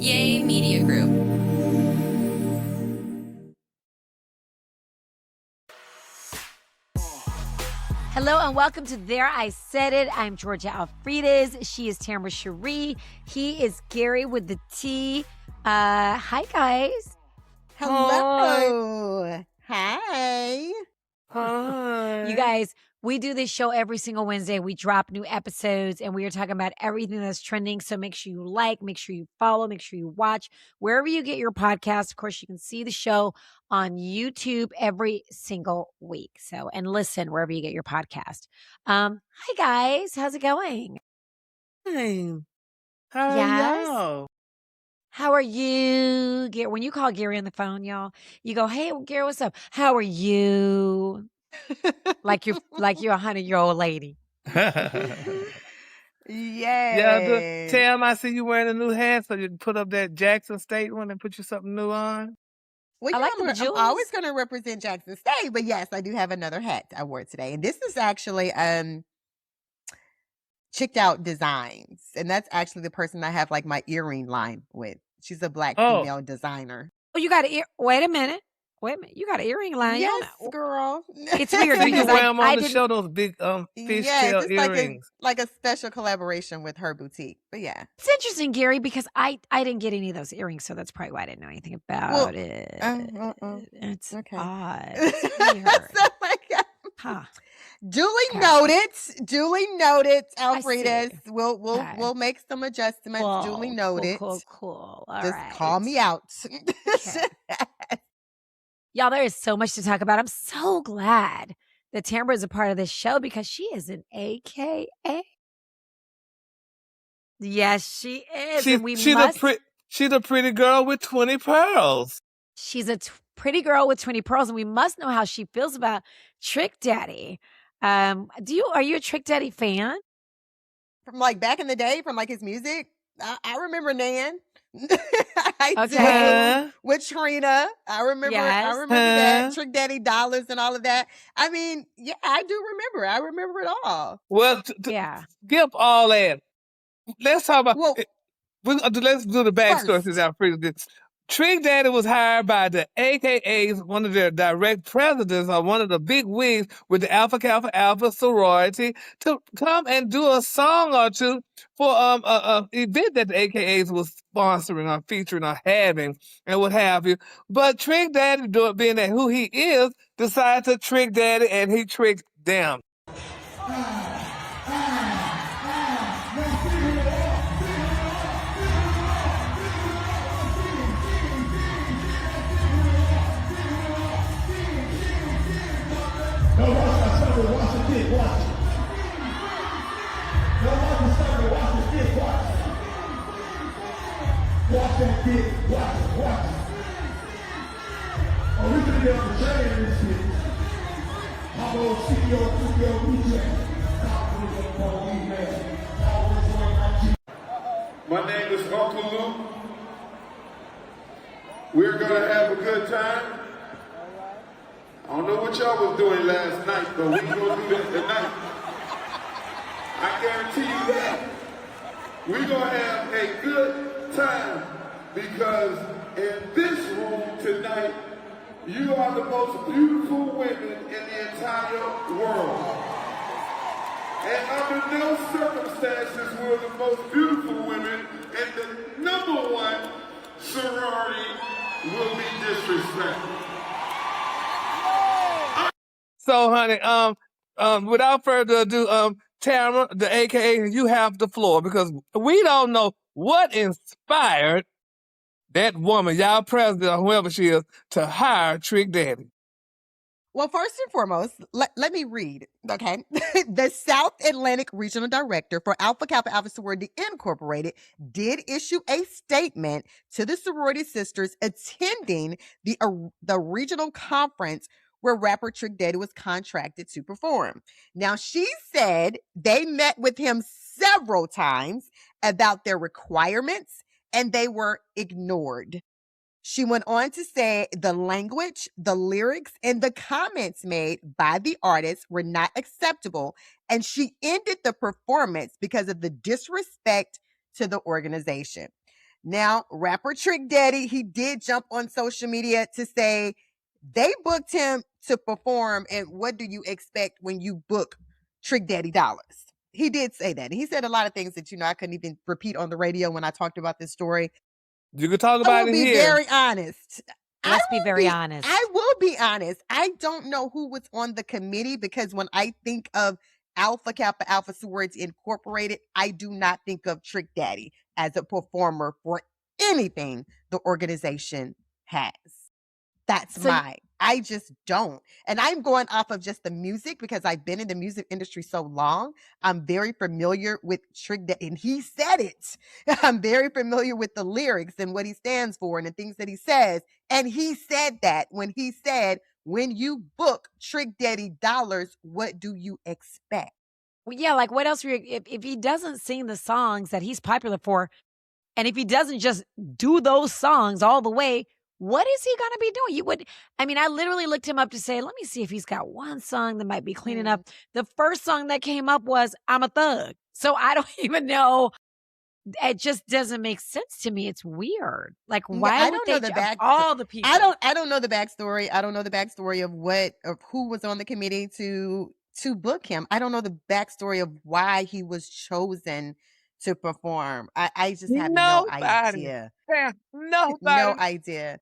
Yay Media Group. Hello and welcome to There I Said It. I'm Georgia Alfredes. She is Tambra Cherie. He is Gary with the T. Hi, guys. Hello. Hi. Hi. You guys, we do this show every single Wednesday. We drop new episodes and we are talking about everything that's trending. So make sure you like, make sure you follow, make sure you watch wherever you get your podcast. Of course, you can see the show on YouTube every single week. So, and listen wherever you get your podcast. Hi guys. How's it going? Fine. How are Yes? y'all? How are you? When you call Gary on the phone, y'all, you go, "Hey, Gary, what's up? How are you?" like you're a 100-year-old lady. Yay. Tam, I see you wearing a new hat, so you can put up that Jackson State one and put you something new on. Well, I you like know, the I'm jewels. always going to represent Jackson State, but yes, I do have another hat I wore today. And this is actually Chicked Out Designs. And that's actually the person I have like my earring line with. She's a black female designer. Oh, you got an ear. Wait a minute. You got an earring line. Yes, girl. It's weird You because wear them on I the didn't. show, those big fishtail Yes, it's earrings. like a special collaboration with her boutique. But yeah. It's interesting, Gary, because I didn't get any of those earrings, so that's probably why I didn't know anything about it. It's okay. odd. It's weird. So, my God. Huh. Duly noted, Alfredas. see. We'll make some adjustments. Duly noted. Cool. All Just right. call me out. Okay. Y'all, there is so much to talk about. I'm so glad that Tambra is a part of this show because she is an AKA. Yes, she is. She's a pretty girl with 20 pearls. She's a pretty girl with 20 pearls, and we must know how she feels about Trick Daddy. Are you a Trick Daddy fan? From like back in the day, from like his music, I remember Nan. Okay. With Trina. I remember that. Trick Daddy Dollars and all of that. I mean, yeah, I do remember. I remember it all. Well, skip all that. Let's talk about. Let's do the backstory since Alfredo did. Trick Daddy was hired by the AKAs, one of their direct presidents, or one of the big wigs with the Alpha Kappa Alpha sorority, to come and do a song or two for a event that the AKAs was sponsoring or featuring or having and what have you. But Trick Daddy, being that who he is, decided to trick Daddy, and he tricked them. Watch that kid, watch it. Oh, we can get on the train in this shit. I'm old CEO, My name is Uncle Luke. We're gonna have a good time. I don't know what y'all was doing last night, but we gonna do that tonight. I guarantee you that. We're gonna have a good time because in this room tonight, you are the most beautiful women in the entire world. And under no circumstances will the most beautiful women and the number one sorority will be disrespected. So, honey, without further ado, Tamra, the AKA, you have the floor because we don't know what inspired that woman, y'all president or whoever she is, to hire Trick Daddy. Well, first and foremost, let me read, okay? The South Atlantic Regional Director for Alpha Kappa Alpha Sorority Incorporated did issue a statement to the sorority sisters attending the regional conference where rapper Trick Daddy was contracted to perform. Now, she said they met with him several times about their requirements and they were ignored. She went on to say the language, the lyrics, and the comments made by the artist were not acceptable, and she ended the performance because of the disrespect to the organization. Now, rapper Trick Daddy, he did jump on social media to say they booked him to perform. And what do you expect when you book Trick Daddy dollars? He did say that. He said a lot of things that, I couldn't even repeat on the radio when I talked about this story. You can talk about it here. I will be very honest. Let's be very honest. I will be honest. I don't know who was on the committee, because when I think of Alpha Kappa Alpha Sorority Incorporated, I do not think of Trick Daddy as a performer for anything the organization has. I just don't. And I'm going off of just the music because I've been in the music industry so long. I'm very familiar with Trick Daddy, and he said it. I'm very familiar with the lyrics and what he stands for and the things that he says. And he said that when he said, when you book Trick Daddy dollars, what do you expect? Well, yeah, like what else? If he doesn't sing the songs that he's popular for, and if he doesn't just do those songs all the way, what is he going to be doing? I literally looked him up to say, let me see if he's got one song that might be cleaning up. The first song that came up was I'm a Thug. So I don't even know. It just doesn't make sense to me. It's weird. Like, why I don't know the backstory. All the people. I don't know the backstory. I don't know the backstory of who was on the committee to book him. I don't know the backstory of why he was chosen to perform. I just have no idea. Yeah, nobody. No idea.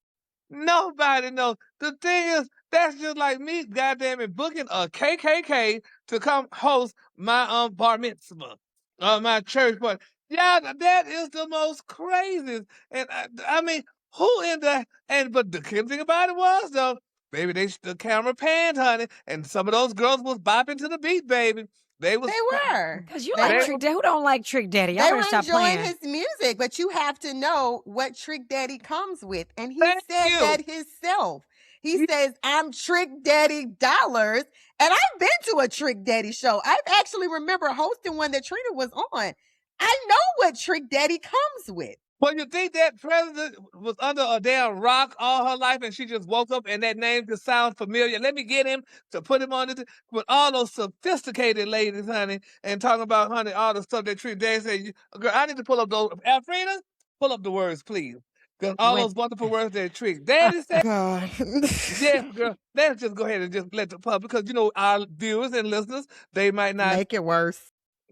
Nobody knows. The thing is, that's just like me, goddamn it, booking a KKK to come host my bar mitzvah, my church party. Yeah, that is the most craziest. And I mean, who in the but the thing about it was though, baby, the camera panned, honey, and some of those girls was bopping to the beat, baby. They were. Because you like Trick Daddy. Who don't like Trick Daddy? Y'all they were stop enjoying playing his music, but you have to know what Trick Daddy comes with. And he said that himself. He says, I'm Trick Daddy dollars. And I've been to a Trick Daddy show. I actually remember hosting one that Trina was on. I know what Trick Daddy comes with. Well, you think that president was under a damn rock all her life and she just woke up and that name just sounds familiar? Let me get him to put him on it with all those sophisticated ladies, honey, and talking about, honey, all the stuff that Trick Daddy said. Girl, I need to pull up those. Alfreda, pull up the words, please. Because all those wonderful words that Trick Daddy said. God. Yeah, girl, let's just go ahead and just let the public, because, our viewers and listeners, they might not. Make it worse.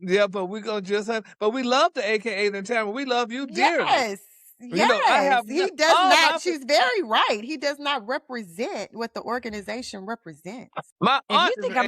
Yeah, but we're going to just but we love the AKAs and Tambra. We love you dearly. Yes. Yes. He does not. She's very right. He does not represent what the organization represents. If you think I'm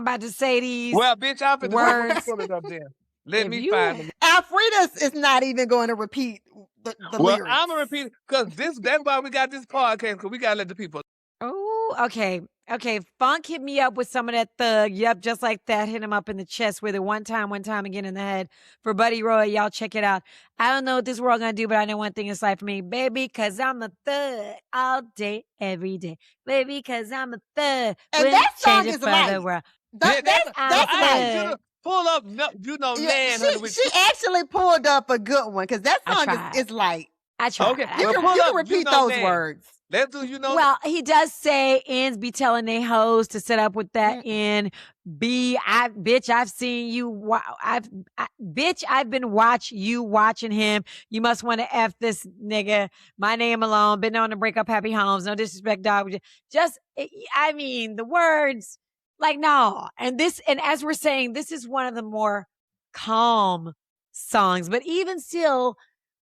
about to say these bitch, I'll put words. Pull it up there. Let me find them. Alfreda is not even going to repeat the lyrics. I'm going to repeat it because that's why we got this podcast, because we got to let the people. Oh, okay. Okay, Funk hit me up with some of that thug. Yep, just like that. Hit him up in the chest with it one time again in the head. For Buddy Roy, y'all check it out. I don't know what this world gonna do, but I know one thing is life for me. Baby, cause I'm a thug all day, every day. Baby, cause I'm a thug. And that song is light. That's light. Pull up, she actually pulled up a good one, because that song is light. I tried. Okay, you can repeat those words. Let's do, Well, he does say ends be telling they hoes to set up with that end. I've seen you. I've been watching him. You must want to F this nigga. My name alone. Been known to break up happy homes. No disrespect, dog. The words, like, no. And as we're saying, this is one of the more calm songs. But even still,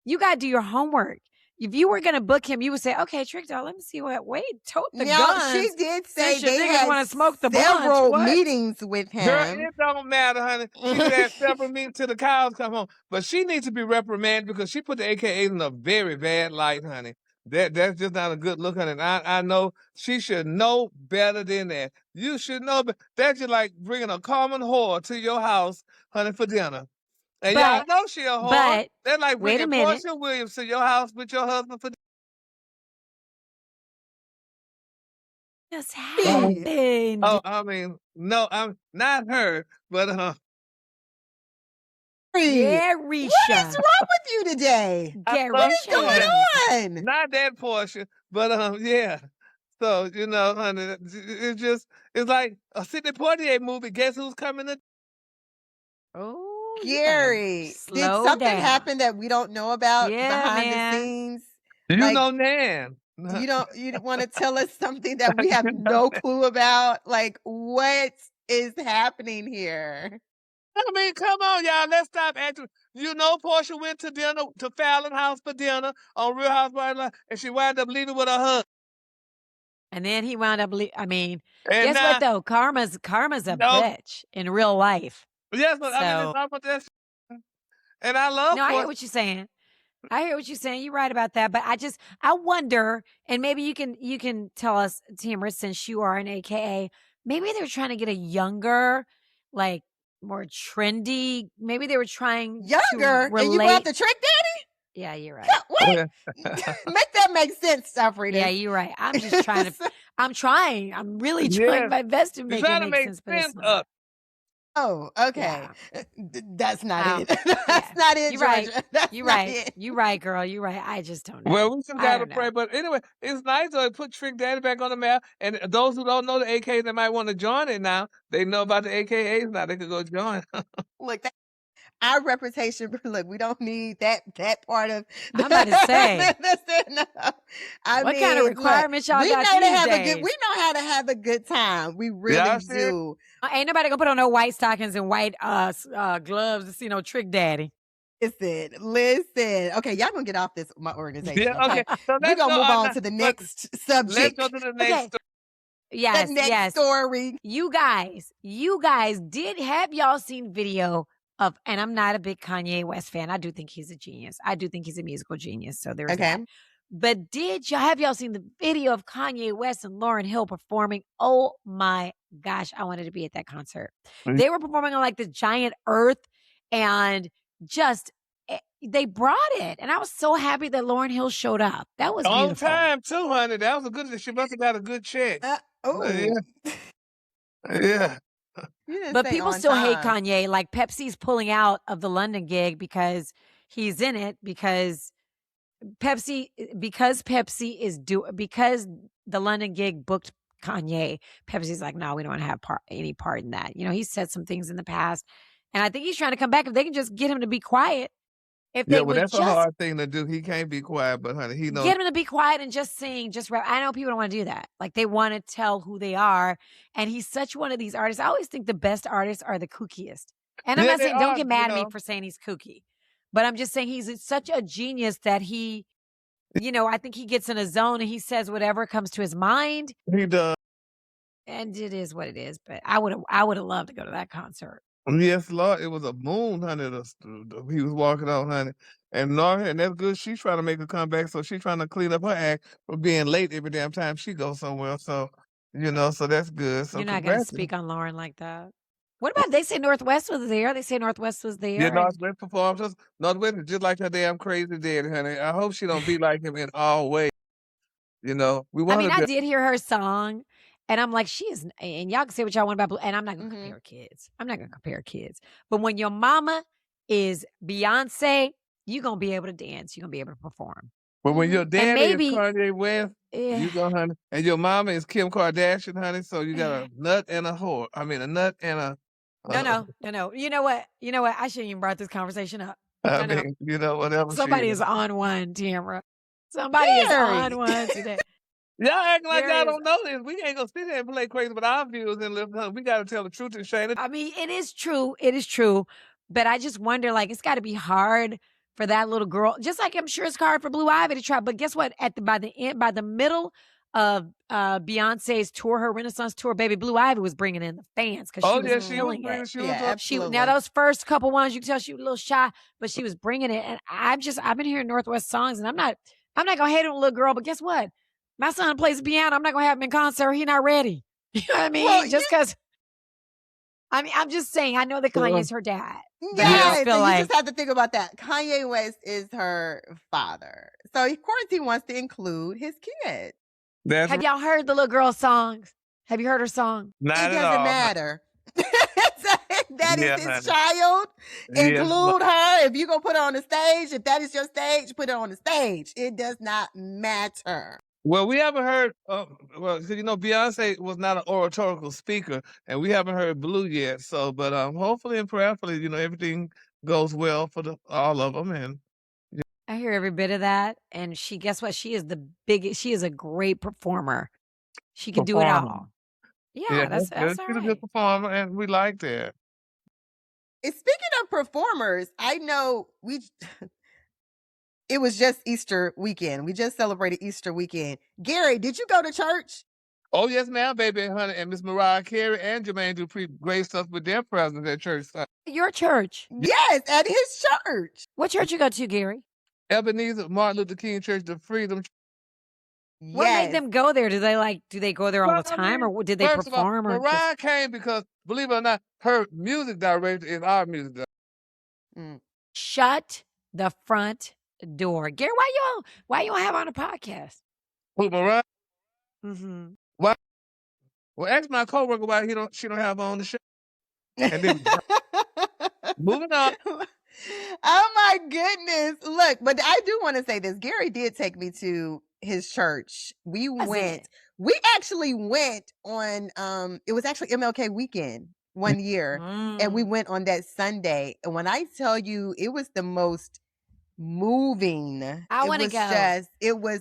you got to do your homework. If you were going to book him, you would say, okay, Trick Dog, let me see tote the guns. She did say they had want to smoke the several meetings with him. Girl, it don't matter, honey. She had several meetings till the cows come home. But she needs to be reprimanded because she put the AKAs in a very bad light, honey. That's just not a good look, honey. And I know she should know better than that. You should know, but that's just like bringing a common whore to your house, honey, for dinner. And y'all know she a whore. They're like bringing Portia Williams to your house with your husband for just happened. Oh, I mean, no, I'm not her, but Garisha. What is wrong with you today? What is going on? Not that Portia, but yeah. So, honey, it's like a Sidney Poitier movie. Guess who's coming to? Oh. Gary, did slow something down. happen that we don't know about Yeah, behind man. the scenes? You Like, know Nan. you want to tell us something that we have no clue about? Like, what is happening here? I mean, come on, y'all. Let's stop acting. You know, Portia went to dinner to Fallon House for dinner on Real Housewives, and she wound up leaving with her husband. And then he wound up. I mean, And guess what though? Karma's a bitch in real life. Yes, but I mean, it's not about that. And I love. No, I hear what you're saying. I hear what you're saying. You're right about that. But I wonder, and maybe you can tell us, Tamra, since you are an AKA, maybe they're trying to get a younger, like more trendy. Maybe they were trying younger, to relate. And you brought the Trick Daddy? Yeah, you're right. What? Make that make sense, Alfreda. Yeah, you're right. I'm just trying to. I'm really trying my best to make it make sense. But it's not. Oh, okay. Yeah. That's not it. That's not it, You're Georgia. right. That's You're not right. it. You're right, girl. You're right. I just don't know. Well, we just gotta pray. But anyway, it's nice to put Trick Daddy back on the map. And those who don't know the AKs that might want to join it now, they know about the AKAs now. They could go join. Look, our reputation. Look, we don't need that part of. I'm about to say. No. What kind of requirements y'all got these days? We know how to have a good time. We really do. Ain't nobody gonna put on no white stockings and white gloves to see no Trick Daddy. Listen. Okay, y'all gonna get off my organization. Yeah, okay. So we're gonna move on to the next subject. Let's go to the next story. Yes, the next story. You guys did have y'all seen video of, and I'm not a big Kanye West fan. I do think he's a genius. I do think he's a musical genius. So there's that. But have y'all seen the video of Kanye West and Lauryn Hill performing? Oh my gosh, I wanted to be at that concert. They were performing on like the giant earth and just they brought it. And I was so happy that Lauryn Hill showed up. That was on beautiful. time too, honey. That was a good. She must have got a good check. Yeah. But people still hate Kanye. Like Pepsi's pulling out of the London gig because he's in it because the London gig booked Kanye. Pepsi's like, no, we don't want to have any part in that. You know, he said some things in the past, and I think he's trying to come back. If they can just get him to be quiet, that's a hard thing to do. He can't be quiet, but honey, he knows. Get him to be quiet and just sing, just rap. I know people don't want to do that. Like they want to tell who they are, and he's such one of these artists. I always think the best artists are the kookiest. And I'm not saying don't get mad at me for saying he's kooky, but I'm just saying he's such a genius that he. I think he gets in a zone and he says whatever comes to his mind. He does. And it is what it is. But I would have loved to go to that concert. Yes, Lord. It was a moon, honey. He was walking on, honey. And that's good. She's trying to make a comeback. So she's trying to clean up her act for being late every damn time she goes somewhere. So, so that's good. So you're not going to speak on Lauryn like that. What about, they say Northwest was there. They say Northwest was there. Yeah, Northwest performed. Northwest is just like her damn crazy daddy, honey. I hope she don't be like him in all ways. I did hear her song, and I'm like, she is, and y'all can say what y'all want about, and I'm not going to compare kids. I'm not going to compare kids. But when your mama is Beyonce, you're going to be able to dance. You're going to be able to perform. But when your daddy is Kanye West, you go, honey, and your mama is Kim Kardashian, honey, so you got a nut and a whore. I mean, a nut and a... No. You know what? I shouldn't even brought this conversation up. Whatever. Somebody is on one, Tamra. Somebody is on one today. Y'all acting like y'all don't know this. We ain't gonna sit here and play crazy with our views and live. We gotta tell the truth and shame it. I mean, it is true. It is true. But I just wonder, like, it's got to be hard for that little girl. Just like I'm sure it's hard for Blue Ivy to try. But guess what? By the middle of Beyonce's tour, her Renaissance tour, baby, Blue Ivy was bringing in the fans because she was killing it. Now those first couple ones, you can tell she was a little shy, but she was bringing it. And I've been hearing Northwest songs, and I'm not gonna hate on a little girl, but guess what? My son plays the piano. I'm not gonna have him in concert. He's not ready. You know what I mean? Well, because I'm just saying. I know that Kanye's her dad. Yeah, you just have to think about that. Kanye West is her father, so of course he wants to include his kid. Have y'all heard the little girl's songs? Have you heard her song? It doesn't matter. That is his child. Include her. If you're going to put her on the stage, if that is your stage, put her on the stage. It does not matter. Well, we haven't heard. Well, you know, Beyonce was not an oratorical speaker, and we haven't heard Blue yet. So, but hopefully and prayerfully, you know, everything goes well for all of them. And I hear every bit of that. And guess what? She is the biggest. She is a great performer. She can do it performer. all. Yeah, Yeah, that's all she's a right. good performer, and we like that. Speaking of performers, I know it was just Easter weekend. We just celebrated Easter weekend. Gary, did you go to church? Oh yes, ma'am, baby, honey, and Miss Mariah Carey and Jermaine do pretty great stuff with their presence at church. Your church? Yes, at his church. What church you go to, Gary? Ebenezer Martin Luther King Church, the Freedom. What made them go there? Do they go there all the time, or did they perform? All, Mariah came because, believe it or not, her music director is our music director. Shut the front door, Gary. Why you don't have on a podcast? Who, Mariah? Mm-hmm. Why? Well, ask my coworker why she don't have on the show. And then moving on. Oh my goodness! Look, but I do want to say this. Gary did take me to his church. We actually went on. It was actually MLK weekend one year, and we went on that Sunday. And when I tell you, it was the most moving. I want to go.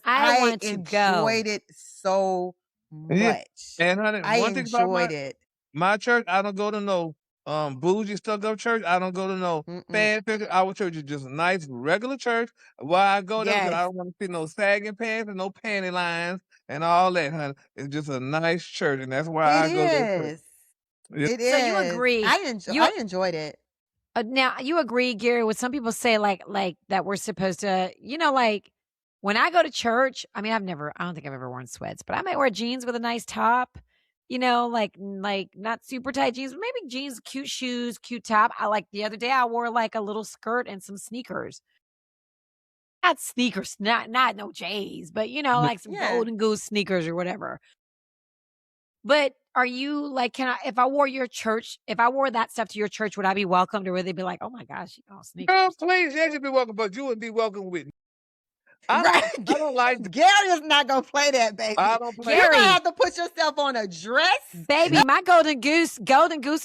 I enjoyed it so much. Yeah. And honey, I one thing about it. My church, I don't go to no bougie stuck up church. I don't go to no fancy. Our church is just a nice regular church. Why I go there because I don't want to see no sagging pants and no panty lines and all that, honey. It's just a nice church, and that's why I go there. It is. So you agree? I enjoyed it. Now you agree, Gary? What some people say, like that we're supposed to, like when I go to church. I mean, I don't think I've ever worn sweats, but I might wear jeans with a nice top. Like not super tight jeans, but maybe jeans, cute shoes, cute top. The other day I wore like a little skirt and some sneakers. Not sneakers, not no J's, but like some Golden Goose sneakers or whatever. But are you like, if I wore that stuff to your church, would I be welcomed, or would they be like, oh my gosh, sneakers? Girl, please, you should be welcome, but you wouldn't be welcome with me. I don't like Gary is not gonna play that, baby. I don't play. You're gonna have to put yourself on a dress, baby. My Golden Goose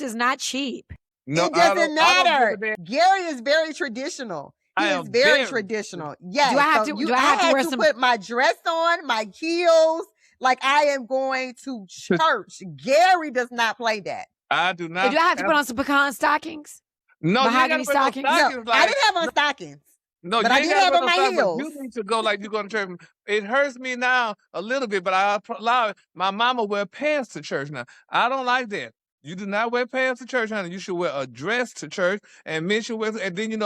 is not cheap. No, it doesn't matter. Gary is very traditional. He is very traditional. Yes. Do I have to? I have to put my dress on, my heels, like I am going to church. Gary does not play that. I do not. Do I have to put on some pecan stockings? No, mahogany stockings. No, I didn't have on stockings. No, but I did have on my heels. You need to go like you go to church. It hurts me now a little bit, but I allow it. My mama wear pants to church now. I don't like that. You do not wear pants to church, honey. You should wear a dress to church, and men should wear. And then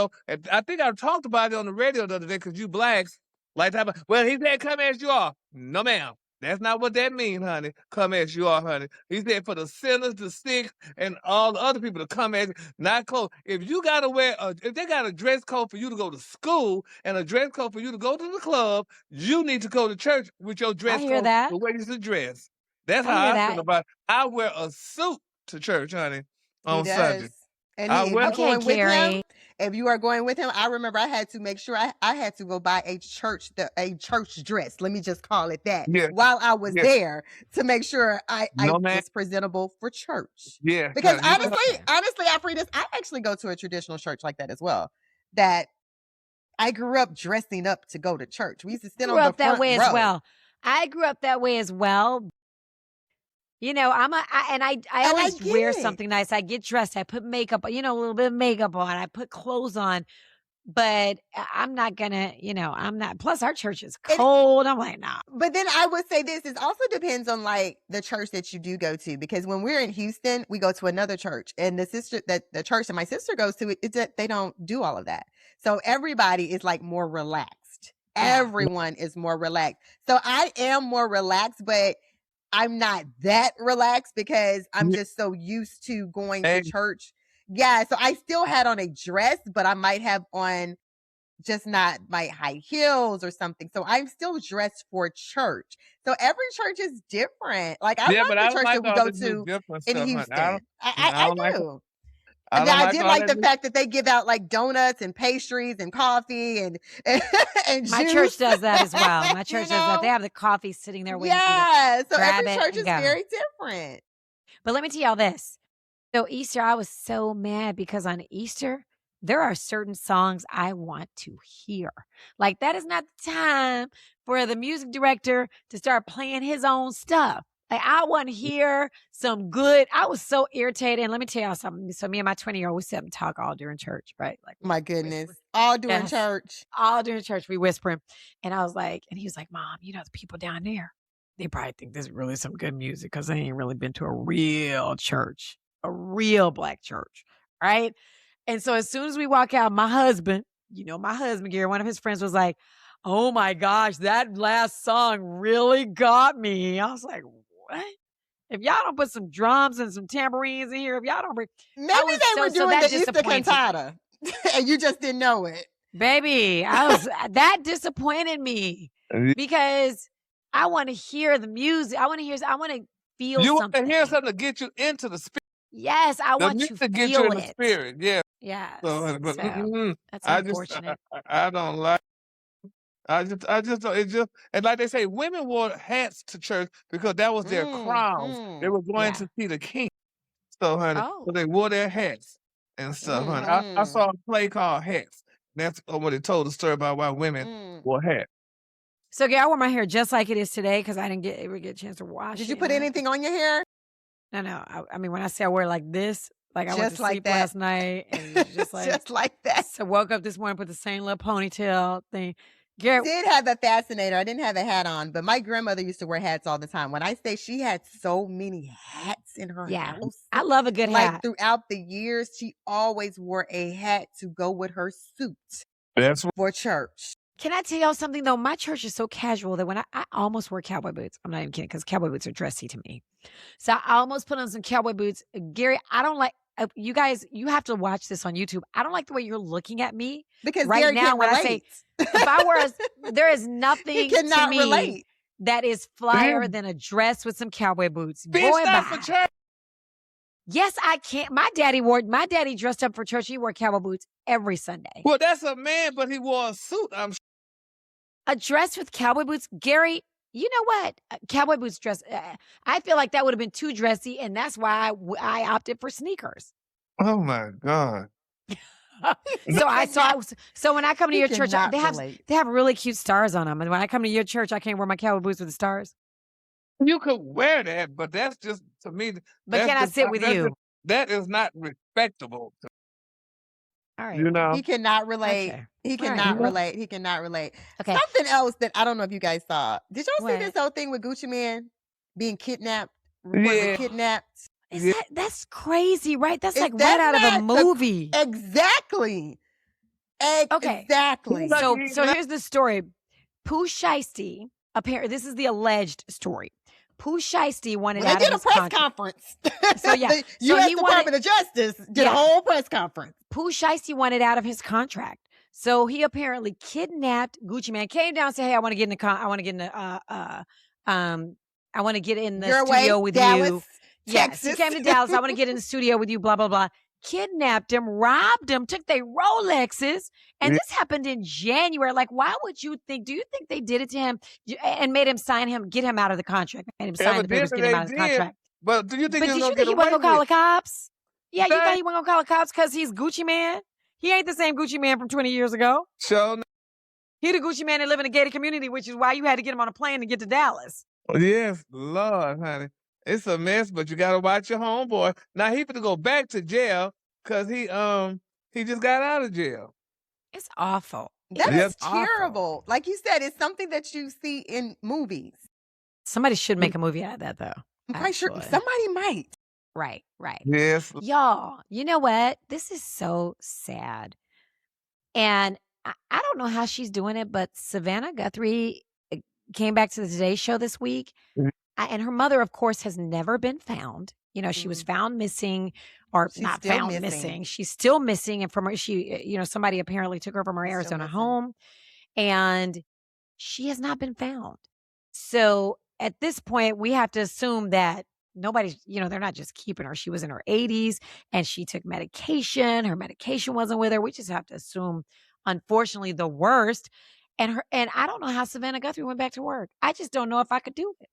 I think I talked about it on the radio the other day because you blacks like to have. Well, he said, "Come as you are." No, ma'am. That's not what that means, honey. Come as you are, honey. He said for the sinners, the sick, and all the other people to come as not clothes. If you gotta if they got a dress code for you to go to school and a dress code for you to go to the club, you need to go to church with your dress code the way you dress. That's how I feel about it. I wear a suit to church, honey, on Sunday. And if you are going with him, I remember I had to make sure I had to go buy a church dress. Let me just call it that. Yeah. While I was there to make sure I was presentable for church. Yeah. Because honestly, Alfredus, I actually go to a traditional church like that as well. That I grew up dressing up to go to church. We used to sit on the front that way row. as well. I grew up that way as well. I always wear something nice. I get dressed. I put makeup, a little bit of makeup on. I put clothes on, but I'm not gonna, I'm not. Plus, our church is cold. I'm like, nah. But then I would say this: it also depends on like the church that you do go to. Because when we're in Houston, we go to another church, and the church that my sister goes to, it's that they don't do all of that. So everybody is like more relaxed. Everyone is more relaxed. So I am more relaxed, but I'm not that relaxed because I'm just so used to going to church. Yeah, so I still had on a dress, but I might have on just not my high heels or something. So I'm still dressed for church. So every church is different. Like I love the church that we go to in Houston. I do. I did like the fact that they give out like donuts and pastries and coffee and and My juice. church does that as well. My church does that. They have the coffee sitting there waiting for you to So grab every it church and is go. very different. But let me tell y'all this. So Easter, I was so mad because on Easter, there are certain songs I want to hear. Like that is not the time for the music director to start playing his own stuff. Like I want to hear some good. I was so irritated. And let me tell y'all something. So me and my 20-year-old, we sit and talk all during church, right? Like My goodness. All during Yes. church. all during church, we whispering. And I was like, and he was like, Mom, you know, the people down there, they probably think this is really some good music because they ain't really been to a real church, a real black church, right? And so as soon as we walk out, my husband, Gary, one of his friends was like, oh my gosh, that last song really got me. I was like, what? If y'all don't put some drums and some tambourines in here, if y'all don't bring, Maybe was they so- were so doing that the Easter disappointed. cantata and you just didn't know it. baby, that disappointed me because I want to hear the music. I want to feel You want something. to hear something to get you into the spirit. Yes, I The want to music get you feel in the it. spirit. Yeah. Yes. So, but That's I unfortunate. I don't like. I just don't. It just and like they say, women wore hats to church because that was their crowns. They were going to see the king. So, honey, Oh. so they wore their hats and stuff, honey. I saw a play called Hats. That's when they told the story about why women wore hats. So, yeah, I wore my hair just like it is today because I didn't ever get a chance to wash it. Did you put anything on your hair? No. I mean, when I say I wear it like this, like I went Just to like sleep that. last night and it was just like, Just like that. so woke up this morning, put the same little ponytail thing. Garrett, Did have a fascinator. I didn't have a hat on, but my grandmother used to wear hats all the time. When I say she had so many hats in her house, I love a good like hat. throughout the years, she always wore a hat to go with her suit That's for church. Can I tell y'all something though? My church is so casual that when I almost wear cowboy boots. I'm not even kidding because cowboy boots are dressy to me. So I almost put on some cowboy boots. Gary, I don't like you guys. You have to watch this on YouTube. I don't like the way you're looking at me Because right Gary now can't when relate. I say if I were there is nothing He to cannot me relate. that is flyer than a dress with some cowboy boots. bitch Boy, not for bye. church. Yes, I can't. My daddy dressed up for church. He wore cowboy boots every Sunday. Well, that's a man, but he wore a suit. I'm sure. A dress with cowboy boots, Gary. You know what? Cowboy boots dress. I feel like that would have been too dressy, and that's why I opted for sneakers. Oh my God. So when I come to He your church, cannot they relate. have really cute stars on them, and when I come to your church, I can't wear my cowboy boots with the stars. You could wear that, but that's just to me. But can I sit with you? That is not respectable. All right, You know. He cannot relate. Okay. He All right. cannot relate. He cannot relate. Okay. Something else that I don't know if you guys saw. Did y'all see What? this whole thing with Gucci Man being kidnapped? Reportedly Yeah. kidnapped. That's crazy, right? That's like right That's out of a not the- movie. Exactly. Okay. Exactly. So here's the story. Pooh Shiesty, apparently, this is the alleged story. Pooh Shiesty wanted They out did of a his press contract. conference. So, yeah. The So U.S. he Department of Justice did a whole press conference. Pooh Shiesty wanted out of his contract. So he apparently kidnapped Gucci Man, came down and said, hey, I want to get in the I want to get in the Your studio way, with Dallas, you. Yes, he Texas. came to Dallas. I want to get in the studio with you, blah, blah, blah. Kidnapped him, robbed him, took their Rolexes. And this happened in January. Like, why would you think, do you think they did it to him and made him get him out of the contract? Made him sign the papers, get him out of the contract. But do you think But did you gonna think get he wasn't away going to call with the cops? Yeah, you That- thought he wasn't going to call the cops because he's Gucci Man? He ain't the same Gucci Man from 20 years ago. So He the Gucci Man that live in a gated community, which is why you had to get him on a plane to get to Dallas. yes, Lord, honey, it's a mess. But you gotta watch your homeboy. Now he to go back to jail because he just got out of jail. It's awful. That Yes. is terrible. Like you said, it's something that you see in movies. Somebody should make a movie out of that, though. I'm quite sure Actually. somebody might. Right. Yes. Y'all, you know what? This is so sad. And I don't know how she's doing it, but Savannah Guthrie came back to the Today Show this week. Mhm. And her mother, of course, has never been found. You know, she was found missing or She's not still found missing. missing. She's still missing. And from her, somebody apparently took her from her She's still Arizona missing. home. And she has not been found. So at this point, we have to assume that nobody's, they're not just keeping her. She was in her 80s and she took medication. Her medication wasn't with her. We just have to assume, unfortunately, the worst. And I don't know how Savannah Guthrie went back to work. I just don't know if I could do it.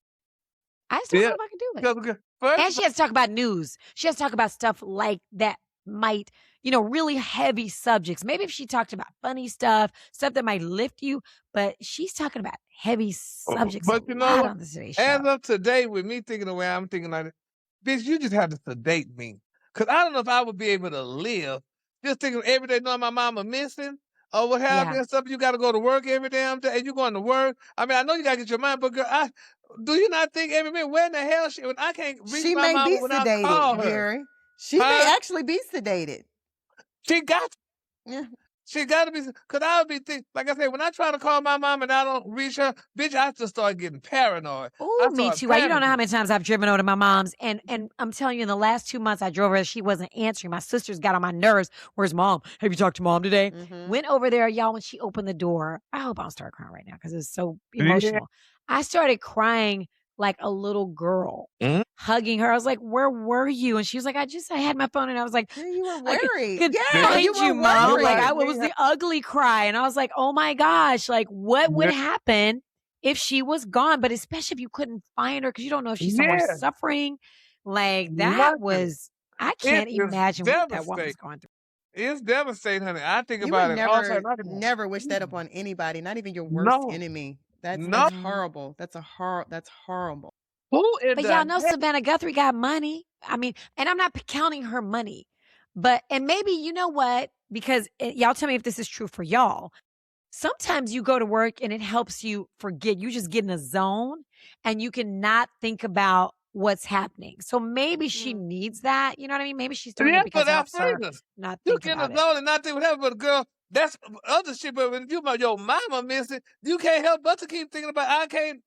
I just don't know if I could do it. And she has to talk about news. She has to talk about stuff like that might, really heavy subjects. Maybe if she talked about funny stuff that might lift you, but she's talking about heavy subjects But a lot on the Today Show. As of today, with me thinking the way I'm thinking like it, bitch, you just have to sedate me. Because I don't know if I would be able to live just thinking every day knowing my mama missing or what have you and stuff. You got to go to work every damn day and you're going to work. I mean, I know you got to get your mind, but girl, do you not think every minute, where in the hell when I can't reach my mama when I call her? Gary. She may actually be sedated. She got to. Yeah. She got to be, because I would be thinking, like I said, when I try to call my mom and I don't reach her, bitch, I just start getting paranoid. Oh, me too. You don't know how many times I've driven over to my mom's, and I'm telling you, in the last 2 months I drove her, she wasn't answering. My sisters got on my nerves. Where's mom? Have you talked to mom today? Mm-hmm. Went over there, y'all, when she opened the door. I hope I don't start crying right now because it's so emotional. I started crying like a little girl, hugging her. I was like, where were you? And she was like, I had my phone. And I was like, you were worried. You were Mom. Like, it was the ugly cry. And I was like, oh my gosh, like what would happen if she was gone? But especially if you couldn't find her because you don't know if she's somewhere suffering. Like that was, I can't imagine what that woman's going through. It's devastating, honey. I think about it. Never wish that upon anybody, not even your worst enemy. That's horrible. That's horrible. But y'all know Savannah Guthrie got money. I mean, and I'm not counting her money, and maybe you know what? Because y'all tell me if this is true for y'all. Sometimes you go to work and it helps you forget. You just get in a zone and you can not think about what's happening. So maybe she needs that. You know what I mean? Maybe she's doing it because it helps her not think about it. You get in a zone and not think what happened, but girl, that's other shit. But when your mama missing, you can't help but to keep thinking about. I can't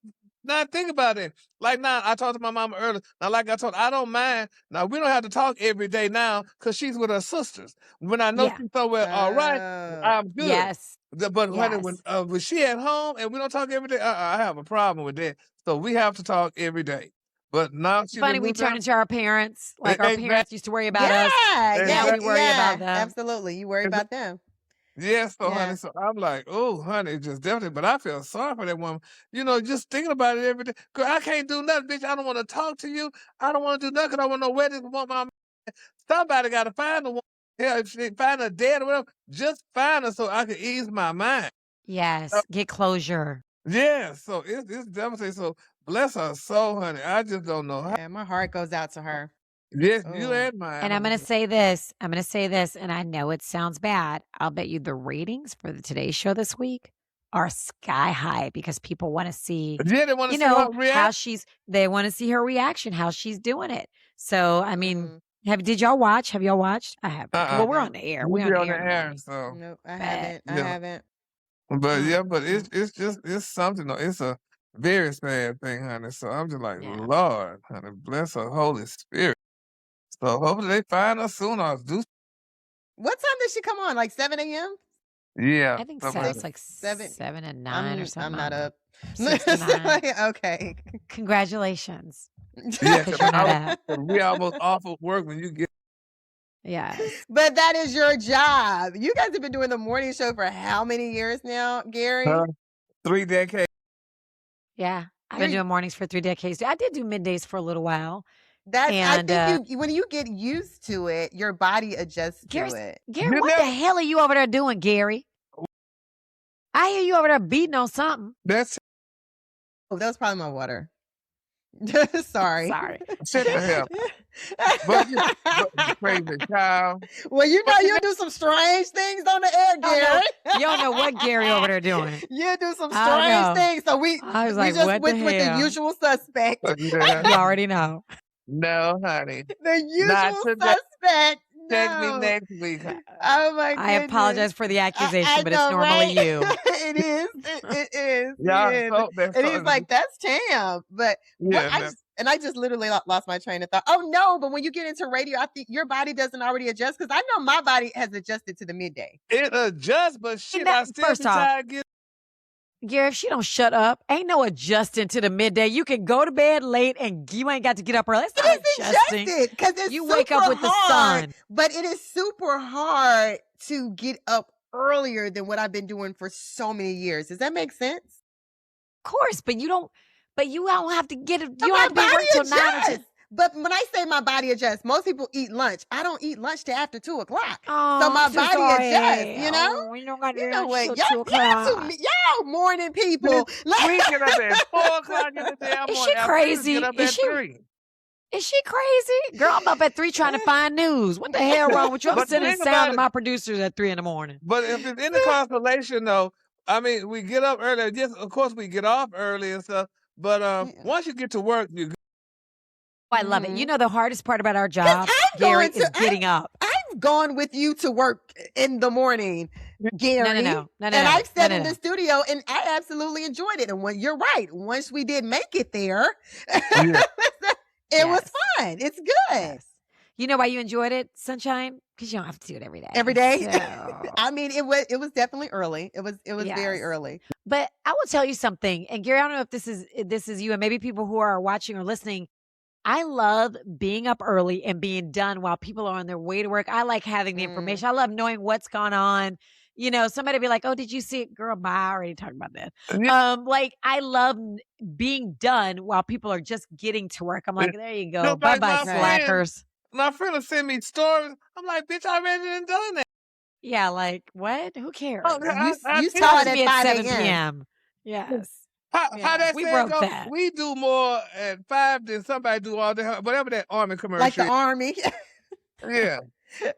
not think about it. Like now, I talked to my mama earlier. Now, like I told, I don't mind. Now we don't have to talk every day now because she's with her sisters. When I know she's somewhere, all right, I'm good. Yes. But when she at home and we don't talk every day, I have a problem with that. So we have to talk every day. But now it's funny, we turn into our parents. Like our parents used to worry about us. Now we worry about them. Absolutely. You worry about them. Yes, honey. So I'm like, oh, honey, just definitely. But I feel sorry for that woman. Just thinking about it every day. Girl, I can't do nothing, bitch. I don't want to talk to you. I don't want to do nothing because I want to know where this woman. Somebody got to find the woman. Yeah, if she find her dead or whatever, just find her so I can ease my mind. Yes, get closure. Yeah, so it's devastating. So bless her soul, honey. I just don't know how. Yeah, my heart goes out to her. Yes, you and mine. And I'm going to say this, and I know it sounds bad. I'll bet you the ratings for the Today Show this week are sky high because people want to see, they want to see her reaction. They want to see her reaction, how she's doing it. So, I mean, did y'all watch? Have y'all watched? I haven't. Well, we're on the air. We're on the air. So. No, I haven't. I haven't. But but it's something. It's a very sad thing, honey. So I'm just like, Lord, honey, bless her Holy Spirit. So hopefully they find us soon. What time did she come on? Like 7 a.m.? Yeah. I think so. It's like 7 and 9 or something. I'm not up. 6 to 9. Okay. Congratulations. Yeah, we almost off of work when you get. Yeah. But that is your job. You guys have been doing the morning show for how many years now, Gary? 3 decades. Yeah. I've been doing mornings for 3 decades. I did do middays for a little while. I think when you get used to it, your body adjusts to it. Gary, what the hell are you over there doing, Gary? I hear you over there beating on something. That was probably my water. Sorry. Shut the hell. But crazy child. Well, you do some strange things on the air, Gary. You don't know what Gary over there doing. You do some strange things. So I was like, what went with the usual suspect. You already know. No, honey. The usual suspect. Text me next week. Oh my goodness. I apologize for the accusation, but it's normally you. It is. It is. Yeah, and he's like, that's Tam. But I just literally lost my train of thought. Oh no, but when you get into radio, I think your body doesn't already adjust because I know my body has adjusted to the midday. It adjusts, but shit, I still try to get. Gary, if she don't shut up, ain't no adjusting to the midday. You can go to bed late and you ain't got to get up early. It's not adjusting. Because it's You super wake up with hard, the sun. but it is super hard to get up earlier than what I've been doing for so many years. Does that make sense? Of course, but you don't have to get it. But You don't have to be my work body till 9 or 10. adjusts. But when I say my body adjusts, most people eat lunch. I don't eat lunch till after 2 o'clock. Oh, so my I'm so body sorry. adjusts, you know? Oh, you don't got to You know what? till Y'all, 2 o'clock. y'all morning people. We get up at 4 o'clock in the damn morning. Is she crazy? Get up at 3. Is she crazy? Girl, I'm up at 3 trying to find news. What the hell wrong with you? I'm But sending think sound about to it. my producers at 3 in the morning. But if it's in the constellation, though, I mean, we get up early. Yes, of course, we get off early and stuff. But once you get to work, you. I love it. You know, the hardest part about our 'Cause job, I'm Gary, going to- is getting up. I've gone with you to work in the morning, Gary. No. And I've sat in the studio and I absolutely enjoyed it. And when you're right, once we did make it there, it was fun. It's good. Yes. You know why you enjoyed it, Sunshine? Because you don't have to do it every day. Every day. So. I mean, it was definitely early. It was very Yes. early. But I will tell you something, and Gary, I don't know if this is you, and maybe people who are watching or listening. I love being up early and being done while people are on their way to work. I like having the information. I love knowing what's gone on. You know, somebody be like, "Oh, did you see it, girl?" Bye. I already talked about that. Like I love being done while people are just getting to work. I'm like, there you go. Bye, bye, slackers. My friend will send me stories. I'm like, bitch, I already done that. Yeah, like what? Who cares? You saw it at 5 7 p.m. Yes. How that we saying broke go? that. We do more at 5 than somebody do all day. Whatever that Army commercial. Like the Army. Yeah.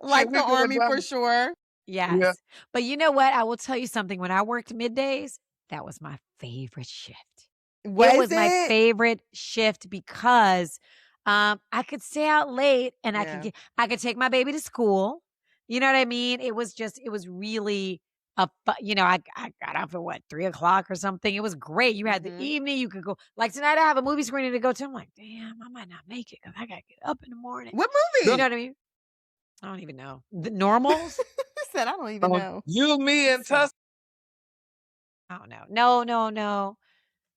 Like the Army for sure. Yes. Yeah. But you know what? I will tell you something. When I worked middays, that was my favorite shift. It was my favorite shift because I could stay out late and I could take my baby to school. You know what I mean? It was really I got off at 3 o'clock or something. It was great. You had the evening. You could go. Like tonight, I have a movie screening to go to. I'm like, damn, I might not make it because I got to get up in the morning. What movie? You know what I mean? I don't even know. The Normals? I said, I don't even know. You, me, and Tuss. I don't know. No.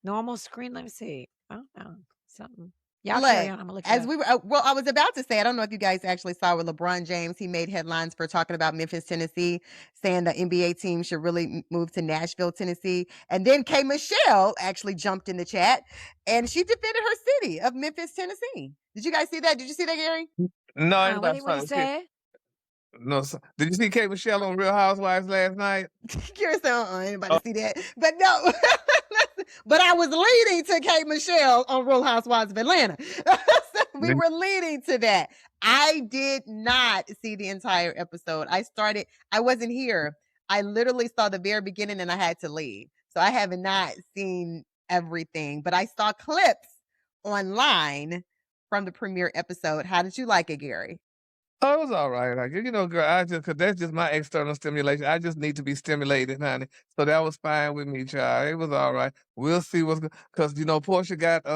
Normal screen. Let me see. I don't know. Something. Y'all carry on. I'm gonna look as it we were, I was about to say, I don't know if you guys actually saw where LeBron James, he made headlines for talking about Memphis, Tennessee, saying the NBA team should really move to Nashville, Tennessee. And then K. Michelle actually jumped in the chat and she defended her city of Memphis, Tennessee. Did you guys see that? Did you see that, Gary? No, what did you say? No, did you see Kate Michelle on Real Housewives last night? Gary said, anybody see that? But no. But I was leading to Kate Michelle on Real Housewives of Atlanta. We were leading to that. I did not see the entire episode. I wasn't here. I literally saw the very beginning and I had to leave. So I have not seen everything, but I saw clips online from the premiere episode. How did you like it, Gary? Oh, it was all right. Like, girl, cause that's just my external stimulation. I just need to be stimulated, honey. So that was fine with me, child. It was all right. We'll see cause Portia got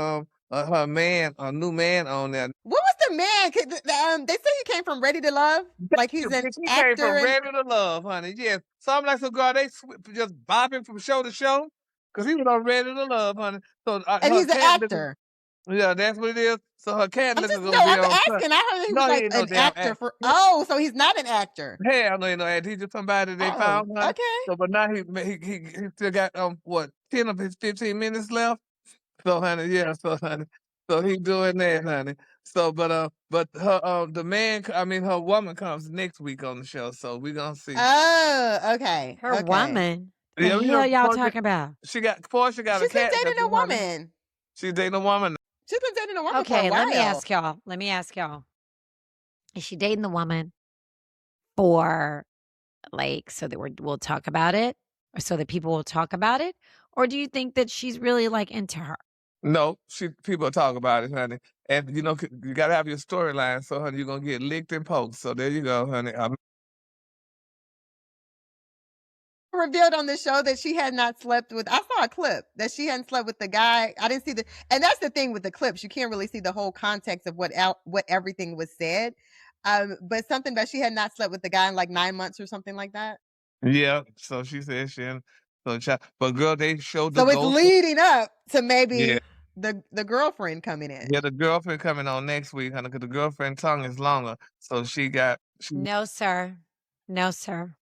her man, a new man on there. What was the man? They say he came from Ready to Love. Like he's an actor. He came from Ready to Love, honey. Yes. So I'm like, so girl, they just bopping from show to show, cause he was on Ready to Love, honey. So and he's an actor. Yeah, that's what it is. So her cat looks I'm asking. I heard he was like an actor so he's not an actor. Hell no, actor. He's just somebody they found. Honey. Okay. So, but now he still got 10 of his 15 minutes left. So honey, so he doing that, honey. So, but her her woman comes next week on the show, so we're gonna see. Oh, okay. Her woman. The hell y'all talking about? Portia got a cat. She's been dating a woman. She's dating a woman. She's been dating a woman for a Okay, while. let me ask y'all. Is she dating the woman for so that we'll talk about it, or so that people will talk about it, or do you think that she's really into her? No, people talk about it, honey, and you gotta have your storyline. So, honey, you're gonna get licked and poked. So there you go, honey. Revealed on the show that she had not slept with. I saw a clip that she hadn't slept with the guy. I didn't see and that's the thing with the clips. You can't really see the whole context of what everything was said. But something that she had not slept with the guy in 9 months or something like that. Yeah. So she said But girl, they showed the So it's ghost. leading up to maybe Yeah. the girlfriend coming in. Yeah, the girlfriend coming on next week, honey, because the girlfriend tongue is longer. So No, sir. No, sir.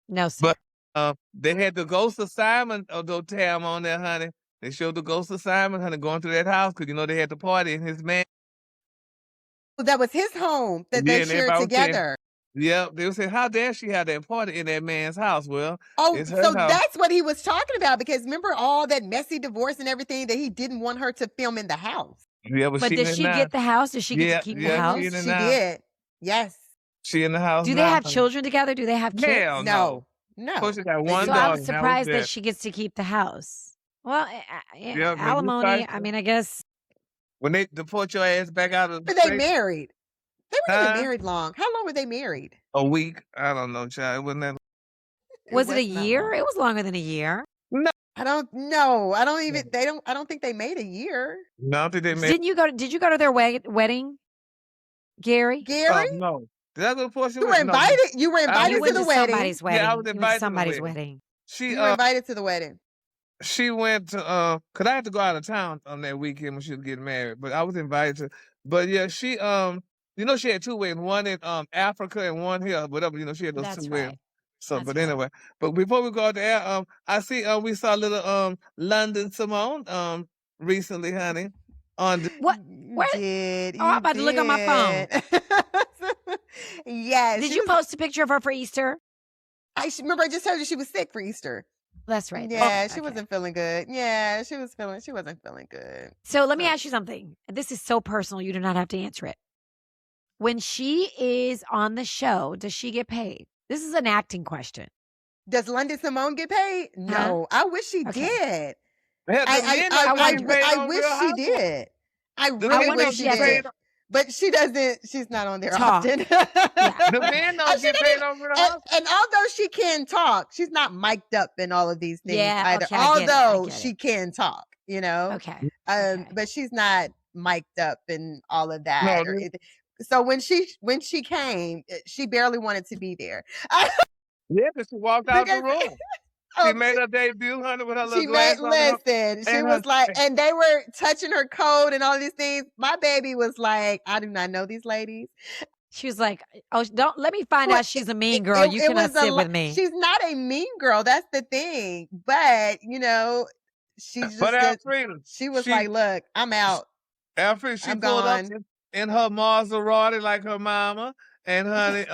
No, sir. But they had the ghost of Simon, though, Tam, on there, honey. They showed the ghost of Simon, honey, going through that house because, they had the party in his man. That was his home that they shared together. Yeah, they were saying, how dare she have that party in that man's house? Well, it's her so house. that's what he was talking about, because remember all that messy divorce and everything that he didn't want her to film in the house. Yeah, but did she get the house? Did she get to keep the house? She did. Yes. She in the house. Do they have children together? Do they have kids? Hell no. Of course, she got one so dog. I'm surprised that she gets to keep the house. Well, alimony, I mean, I guess. When they deport your ass back out of the But they married. They weren't even married long. How long were they married? A week. I don't know, child. It wasn't that. Was it a year? It was longer than a year. No. I don't know. I don't think they made a year. No, I don't think they made. Did you go to their wedding, Gary? No. Did I go to Portia? You were invited. You were invited to the wedding. Somebody's wedding. Yeah, I was invited to somebody's wedding. You were invited to the wedding. She went to cause I had to go out of town on that weekend when she was getting married. But I was invited to. But yeah, she she had two weddings, one in Africa and one here. Whatever, she had those two weddings. So, but anyway, but before we go out there, I see we saw little London Simone recently, honey. On the, what? Where? I'm about to look on my phone. Yes. Did you post a picture of her for Easter? I remember I just told you she was sick for Easter. That's right. Yeah, she wasn't feeling good. Yeah, she wasn't feeling good. So let me ask you something. This is so personal. You do not have to answer it. When she is on the show, does she get paid? This is an acting question. Does London Simone get paid? No. I wish she did. I wish she did. I really wish she did. But she doesn't. She's not on there often. The men don't get paid over the house. And although she can talk, she's not mic'd up in all of these things either. Okay, although she can talk, Okay. But she's not mic'd up in all of that. No, so when she came, she barely wanted to be there. Yeah, because she walked out the room. She made her debut, honey, with her little glass on. Listen, she was like, and they were touching her coat and all these things. My baby was like, I do not know these ladies. She was like, oh, don't let me find out she's a mean girl. You cannot sit with me. She's not a mean girl. That's the thing. But, she just, she was like, look, I'm out. After she pulled up in her Maserati like her mama and honey,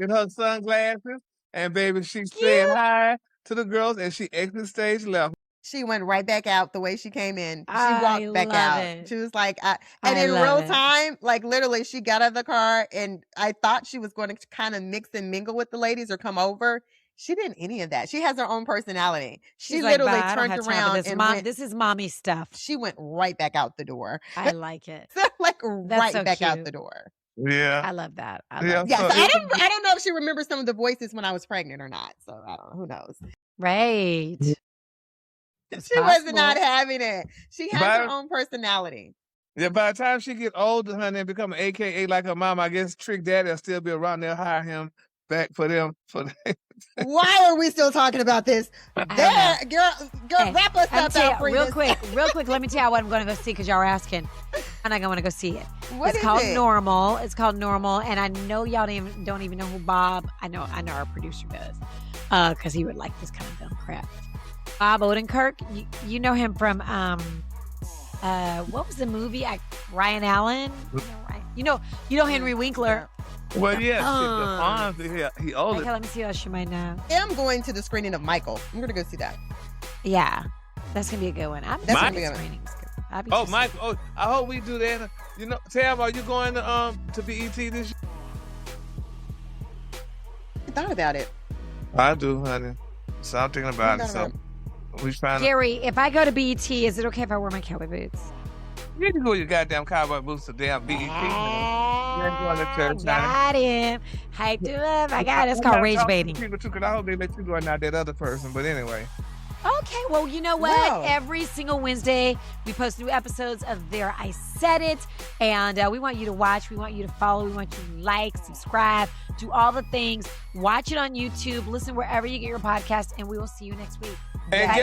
in her sunglasses. And baby, she said hi to the girls and she exited stage left. She went right back out the way she came in. She walked back out. She was like, and in real time, like literally she got out of the car and I thought she was going to kind of mix and mingle with the ladies or come over. She didn't any of that. She has her own personality. She literally turned around and this is mommy stuff. She went right back out the door. I like it. Like right back out the door. Yeah, I love that. So I don't know if she remembers some of the voices when I was pregnant or not. So I don't know. Who knows? Right. She was not having it. She has her own personality. Yeah, by the time she get older, honey, and become an AKA like her mom, I guess Trick Daddy will still be around. They'll hire him back for them. Why are we still talking about this? Girl, wrap us up out real quick. Let me tell you what I'm going to go see because y'all are asking. And I'm going to go see it. It's called Normal. It's called Normal. And I know y'all don't even know who Bob. I know our producer does, because he would like this kind of dumb crap. Bob Odenkirk. You know him from what was the movie? Ryan Allen. You know Henry Winkler. Well, yeah, he older. Okay, let me see what else you might know. I'm going to the screening of Michael. I'm going to go see that. Yeah, that's going to be a good one. That's going to be a good one. Oh, Michael! Oh, I hope we do that. Tam, are you going to BET this year? I thought about it. I do, honey. So I'm thinking about it. So we trying. Gary, if I go to BET, is it okay if I wear my cowboy boots? You can go with your goddamn cowboy boots to damn BET. You're going to church. Got him. Hyped him up. I got it. It's called rage baiting. People too, because I hope they let you go and not that other person. But anyway. Okay, well, you know what? Wow. Every single Wednesday, we post new episodes of There I Said It. And we want you to watch. We want you to follow. We want you to like, subscribe, do all the things. Watch it on YouTube. Listen wherever you get your podcast. And we will see you next week. And Bye.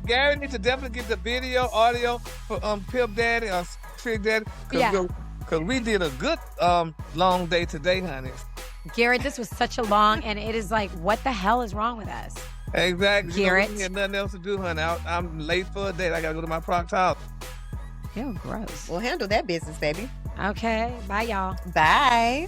Gary needs to definitely get the video, audio for Pimp Daddy or Trick Daddy. Because we did a good long day today, honey. Garrett, this was such a long, and it is like, what the hell is wrong with us? Exactly. Garrett. We got nothing else to do, honey. I'm late for a date. I got to go to my proctor house. Ew, gross. We'll handle that business, baby. Okay, bye, y'all. Bye.